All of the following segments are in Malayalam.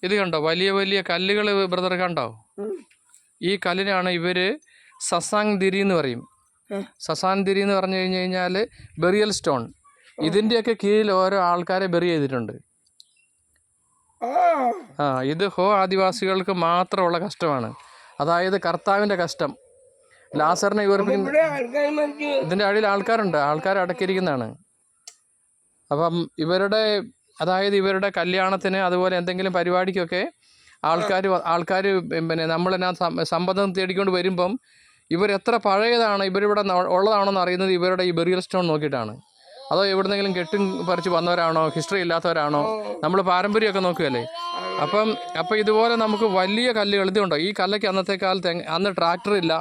ഇത് കണ്ടോ, വലിയ വലിയ കല്ലുകൾ ബ്രദർ കണ്ടോ? ഈ കല്ലിനാണ് ഇവർ സസാങ് ദിരി എന്ന് പറയും. സസാങ് ദിരി എന്ന് പറഞ്ഞു കഴിഞ്ഞാൽ ബെറിയൽ സ്റ്റോൺ. ഇതിൻ്റെയൊക്കെ കീഴിൽ ഓരോ ആൾക്കാരെ ബെറി ചെയ്തിട്ടുണ്ട്. ഇത് ഹോ ആദിവാസികൾക്ക് മാത്രമുള്ള കഷ്ടമാണ്. അതായത് കർത്താവിൻ്റെ കഷ്ടം. ലാസറിനെ ഇവർക്ക് ഇതിൻ്റെ അടിയിൽ ആൾക്കാരുണ്ട്, ആൾക്കാർ അടക്കിയിരിക്കുന്നതാണ്. അപ്പം ഇവരുടെ കല്യാണത്തിന് അതുപോലെ എന്തെങ്കിലും പരിപാടിക്കൊക്കെ ആൾക്കാർ പിന്നെ നമ്മളെന്നാ സമ്പദം തേടിക്കൊണ്ട് വരുമ്പം ഇവരെത്ര പഴയതാണ്, ഇവരിവിടെ ഉള്ളതാണെന്ന് അറിയുന്നത് ഇവരുടെ ഈ ബെറിയൽ സ്റ്റോൺ നോക്കിയിട്ടാണ്. അതോ എവിടുന്നെങ്കിലും കെട്ടും പറിച്ച് വന്നവരാണോ, ഹിസ്റ്ററി ഇല്ലാത്തവരാണോ, നമ്മൾ പാരമ്പര്യമൊക്കെ നോക്കുകയല്ലേ. അപ്പം ഇതുപോലെ നമുക്ക് വലിയ കല്ലുകൾ ഇതുണ്ടോ. ഈ കല്ലൊക്കെ അന്നത്തെ കാലത്ത് അന്ന് ട്രാക്ടർ ഇല്ല,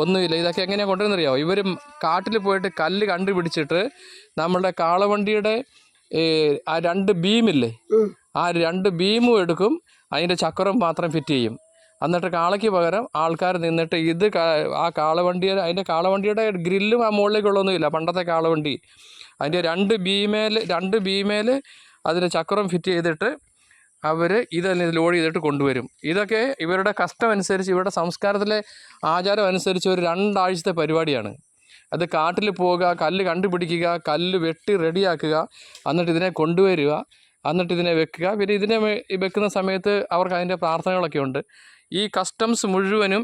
ഒന്നുമില്ല. ഇതൊക്കെ എങ്ങനെയാണ് കൊണ്ടുവരുന്നറിയാമോ? ഇവർ കാട്ടിൽ പോയിട്ട് കല്ല് കണ്ടുപിടിച്ചിട്ട് നമ്മളുടെ കാളവണ്ടിയുടെ ആ 2 ബീമില്ലേ, ആ 2 ബീമും എടുക്കും, അതിൻ്റെ ചക്രം മാത്രം ഫിറ്റ് ചെയ്യും. എന്നിട്ട് കാളയ്ക്ക് പകരം ആൾക്കാർ നിന്നിട്ട് ആ അതിൻ്റെ കാളവണ്ടിയുടെ ഗ്രില്ലും ആ മുകളിലേക്കുള്ളൊന്നുമില്ല. പണ്ടത്തെ കാളവണ്ടി അതിൻ്റെ 2 ബീമേൽ അതിൻ്റെ ചക്രം ഫിറ്റ് ചെയ്തിട്ട് അവർ ഇതെല്ലാം ലോഡ് ചെയ്തിട്ട് കൊണ്ടുവരും. ഇതൊക്കെ ഇവരുടെ കഷ്ടം അനുസരിച്ച്, ഇവരുടെ സംസ്കാരത്തിലെ ആചാരം അനുസരിച്ച് ഒരു 2 ആഴ്ചത്തെ പരിപാടിയാണ്. അത് കാട്ടിൽ പോവുക, കല്ല് കണ്ടുപിടിക്കുക, കല്ല് വെട്ടി റെഡിയാക്കുക, എന്നിട്ട് ഇതിനെ കൊണ്ടുവരിക, എന്നിട്ട് ഇതിനെ വെക്കുക. പിന്നെ ഇതിനെ വെക്കുന്ന സമയത്ത് അവർക്ക് അതിൻ്റെ പ്രാർത്ഥനകളൊക്കെ ഉണ്ട്. ഈ കസ്റ്റംസ് മുഴുവനും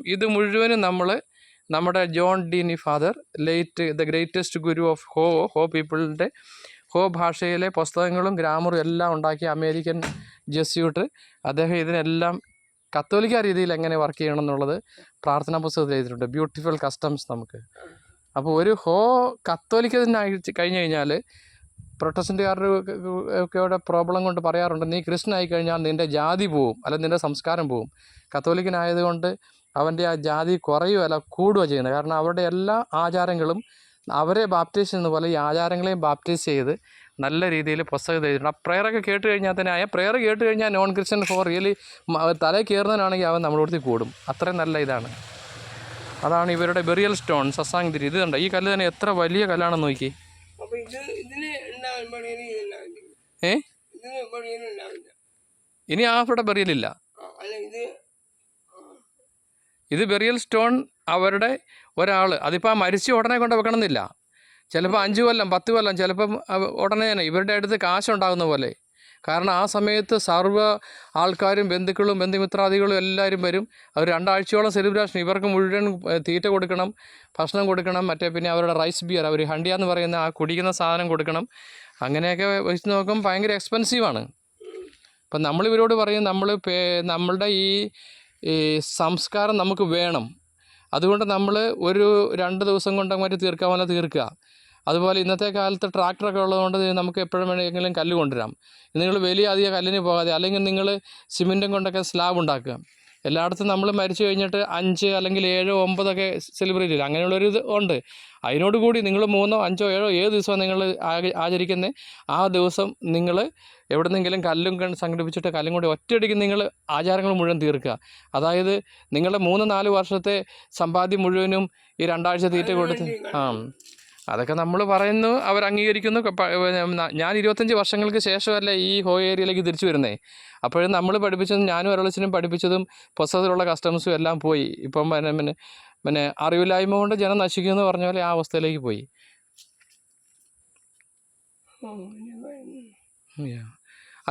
നമ്മുടെ ജോൺ ഡീനി father, the greatest guru of ഹോ പീപ്പിളിൻ്റെ ഹോ ഭാഷയിലെ പുസ്തകങ്ങളും ഗ്രാമറും എല്ലാം ഉണ്ടാക്കിയ അമേരിക്കൻ ജെസ്യൂട്ട്, അദ്ദേഹം ഇതിനെല്ലാം കത്തോലിക്ക രീതിയിൽ എങ്ങനെ വർക്ക് ചെയ്യണം എന്നുള്ളത് പ്രാർത്ഥനാ പുസ്തകത്തിൽ എഴുതിയിട്ടുണ്ട്. ബ്യൂട്ടിഫുൾ കസ്റ്റംസ് നമുക്ക്. അപ്പോൾ ഒരു കത്തോലിക്കതിനായി കഴിഞ്ഞ് കഴിഞ്ഞാൽ പ്രൊട്ടസ്റ്റൻ്റുകാരുടെ ഒക്കെ പ്രോബ്ലം കൊണ്ട് പറയാറുണ്ട്, നീ ക്രിസ്ത്യൻ ആയി കഴിഞ്ഞാൽ നിൻ്റെ ജാതി പോവും, അല്ലെങ്കിൽ നിൻ്റെ സംസ്കാരം പോവും. കത്തോലിക്കനായതുകൊണ്ട് അവൻ്റെ ആ ജാതി കുറയുകയല്ല, കൂടുകയാണ് ചെയ്യുന്നത്. കാരണം അവരുടെ എല്ലാ ആചാരങ്ങളും അവരെ ബാപ്റ്റൈസ് ചെയ്യുന്ന പോലെ ഈ ആചാരങ്ങളെയും ബാപ്റ്റൈസ് ചെയ്ത് നല്ല രീതിയിൽ പുസ്തകം എഴുതിയിട്ടുണ്ട്. ആ പ്രെയറൊക്കെ കേട്ട് കഴിഞ്ഞാൽ തന്നെ പ്രെയർ കേട്ട് കഴിഞ്ഞാൽ നോൺ ക്രിസ്ത്യൻ റിയലി തലയിൽ കയറുന്നതിനാണെങ്കിൽ അവൻ നമ്മളോടത്ത് കൂടും. അത്രയും നല്ല ഇതാണ്. അതാണ് ഇവരുടെ ബെറിയൽ സ്റ്റോൺ, സസാങ് ദിരി. ഇത് കണ്ടോ, ഈ കല്ല് തന്നെ എത്ര വലിയ കല്ലാണെന്ന് നോക്കി. ഇനി അവിടെ ബെറിയലില്ല. ഇത് ബെറിയൽ സ്റ്റോൺ അവരുടെ ഒരാൾ, അതിപ്പോൾ ആ മരിച്ച ഉടനെ കൊണ്ട് വെക്കണമെന്നില്ല. ചിലപ്പോൾ 5 കൊല്ലം 10 കൊല്ലം, ചിലപ്പം ഉടനെ തന്നെ ഇവരുടെ അടുത്ത് കാശുണ്ടാകുന്ന പോലെ. കാരണം ആ സമയത്ത് സർവ്വ ആൾക്കാരും ബന്ധുക്കളും ബന്ധുമിത്രാദികളും എല്ലാവരും വരും. അവർ 2 ആഴ്ചയോളം സെലിബ്രേഷൻ. ഇവർക്ക് മുഴുവൻ തീറ്റ കൊടുക്കണം, ഭക്ഷണം കൊടുക്കണം, പിന്നെ അവരുടെ റൈസ് ബിയർ, അവർ ഹണ്ടിയ എന്ന് പറയുന്ന ആ കുടിക്കുന്ന സാധനം കൊടുക്കണം. അങ്ങനെയൊക്കെ വെച്ച് നോക്കുമ്പോൾ ഭയങ്കര എക്സ്പെൻസീവാണ്. അപ്പം നമ്മളിവരോട് പറയും, നമ്മളുടെ ഈ സംസ്കാരം നമുക്ക് വേണം, അതുകൊണ്ട് നമ്മൾ ഒരു 2 ദിവസം കൊണ്ട് അങ്ങോട്ട് തീർക്കാമല്ലോ തീർക്കുക. അതുപോലെ ഇന്നത്തെ കാലത്ത് ട്രാക്ടറൊക്കെ ഉള്ളതുകൊണ്ട് നമുക്ക് എപ്പോഴും വേണമെങ്കിലും കല്ല് കൊണ്ടുവരാം. നിങ്ങൾ വലിയ അധികം കല്ലിന് പോകാതെ, അല്ലെങ്കിൽ നിങ്ങൾ സിമെൻറ്റും കൊണ്ടൊക്കെ സ്ലാബ് ഉണ്ടാക്കുക. എല്ലായിടത്തും നമ്മൾ മരിച്ചു കഴിഞ്ഞിട്ട് 5 അല്ലെങ്കിൽ 7 9 ഒക്കെ സെലിബ്രേറ്റ് ചെയ്യില്ല. അങ്ങനെയുള്ളൊരു ഇത് ഉണ്ട്. അതിനോടുകൂടി നിങ്ങൾ 3 5 7 ഏത് ദിവസമാണ് നിങ്ങൾ ആചരിക്കുന്നത്, ആ ദിവസം നിങ്ങൾ എവിടെന്നെങ്കിലും കല്ലും സംഘടിപ്പിച്ചിട്ട് കല്ലും കൂടി ഒറ്റയടിക്ക് നിങ്ങൾ ആചാരങ്ങൾ മുഴുവൻ തീർക്കുക. അതായത് നിങ്ങളുടെ 3-4 വർഷത്തെ സമ്പാദ്യം മുഴുവനും ഈ 2 ആഴ്ച തീറ്റ കൊടുത്ത് അതൊക്കെ നമ്മൾ പറയുന്നു, അവർ അംഗീകരിക്കുന്നു. ഞാൻ 25 വർഷങ്ങൾക്ക് ശേഷമല്ല ഈ ഹോ ഏരിയയിലേക്ക് തിരിച്ചു വരുന്നത്. അപ്പോഴും നമ്മൾ പഠിപ്പിച്ചതും ഞാനും അരളിച്ചനും പഠിപ്പിച്ചതും പുസ്തകത്തിലുള്ള കസ്റ്റംസും എല്ലാം പോയി. ഇപ്പം പിന്നെ അറിവില്ലായ്മ കൊണ്ട് ജനം നശിക്കുമെന്ന് പറഞ്ഞ പോലെ ആ അവസ്ഥയിലേക്ക് പോയി.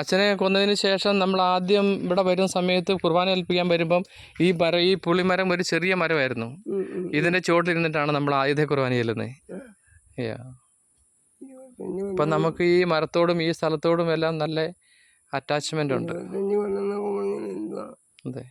അച്ഛനെ കൊന്നതിന് ശേഷം നമ്മൾ ആദ്യം ഇവിടെ വരുന്ന സമയത്ത് കുർബാന ഏൽപ്പിക്കാൻ വരുമ്പം ഈ പുളിമരം ഒരു ചെറിയ മരമായിരുന്നു. ഇതിൻ്റെ ചുവട്ടിലിരുന്നിട്ടാണ് നമ്മൾ ആദ്യത്തെ കുർബാന ചെല്ലുന്നത്. ഇപ്പം നമുക്ക് ഈ മരത്തോടും ഈ സ്ഥലത്തോടും എല്ലാം നല്ല അറ്റാച്ച്മെൻ്റ് ഉണ്ട്. അതെ.